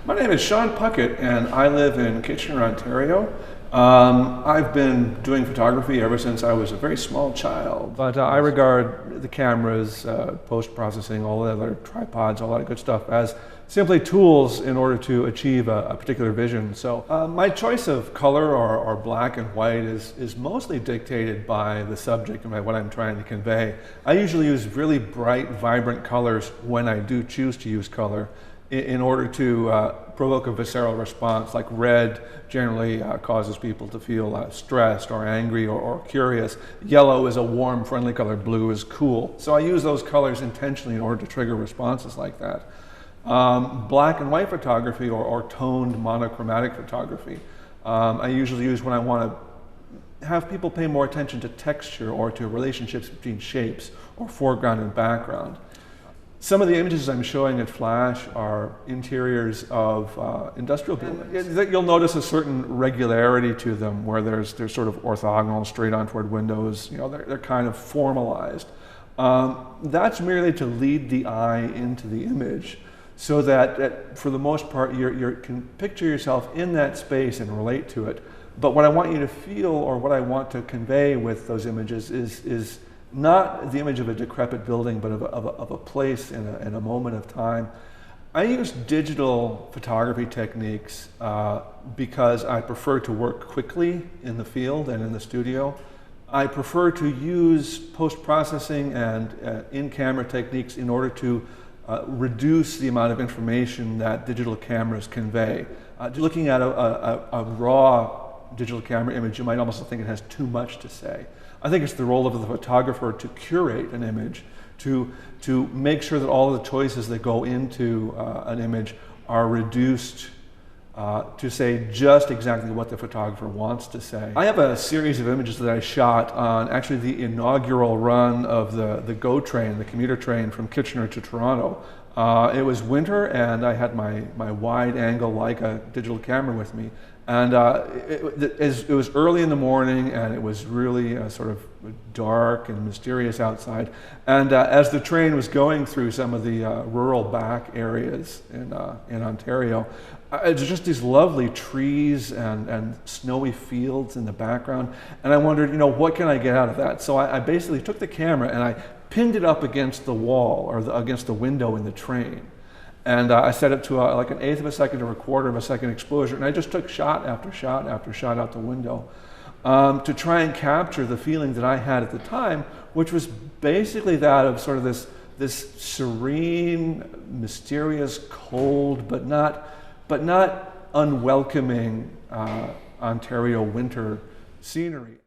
My name is Sean Puckett, and I live in Kitchener, Ontario. I've been doing photography ever since I was a very small child, but I regard the cameras, post-processing, all the other tripods, all that good stuff as simply tools in order to achieve a particular vision. So my choice of color or black and white is mostly dictated by the subject and by what I'm trying to convey. I usually use really bright, vibrant colors when I do choose to use color in order to provoke a visceral response. Like red generally causes people to feel stressed or angry or curious. Yellow is a warm, friendly color. Blue is cool. So I use those colors intentionally in order to trigger responses like that. Black and white photography or toned monochromatic photography, I usually use when I want to have people pay more attention to texture or to relationships between shapes or foreground and background. Some of the images I'm showing at Flash are interiors of industrial buildings. You'll notice a certain regularity to them, where they're sort of orthogonal, straight on toward windows. You know, they're kind of formalized. That's merely to lead the eye into the image, so that for the most part you can picture yourself in that space and relate to it. But what I want you to feel, or what I want to convey with those images, is not the image of a decrepit building, but of a place in a moment of time. I use digital photography techniques because I prefer to work quickly in the field and in the studio. I prefer to use post-processing and in-camera techniques in order to reduce the amount of information that digital cameras convey. Looking at a raw digital camera image, you might almost think it has too much to say. I think it's the role of the photographer to curate an image, to make sure that all of the choices that go into an image are reduced to say just exactly what the photographer wants to say. I have a series of images that I shot on actually the inaugural run of the GO train, the commuter train from Kitchener to Toronto. It was winter, and I had my wide-angle Leica digital camera with me. And it was early in the morning, and it was really sort of dark and mysterious outside. And as the train was going through some of the rural back areas in Ontario, it's just these lovely trees and snowy fields in the background. And I wondered, you know, what can I get out of that? So I basically took the camera and I pinned it up against the wall, or against the window in the train. And I set it to like an eighth of a second or a quarter of a second exposure, and I just took shot after shot after shot out the window to try and capture the feeling that I had at the time, which was basically that of sort of this serene, mysterious, cold, but not unwelcoming Ontario winter scenery.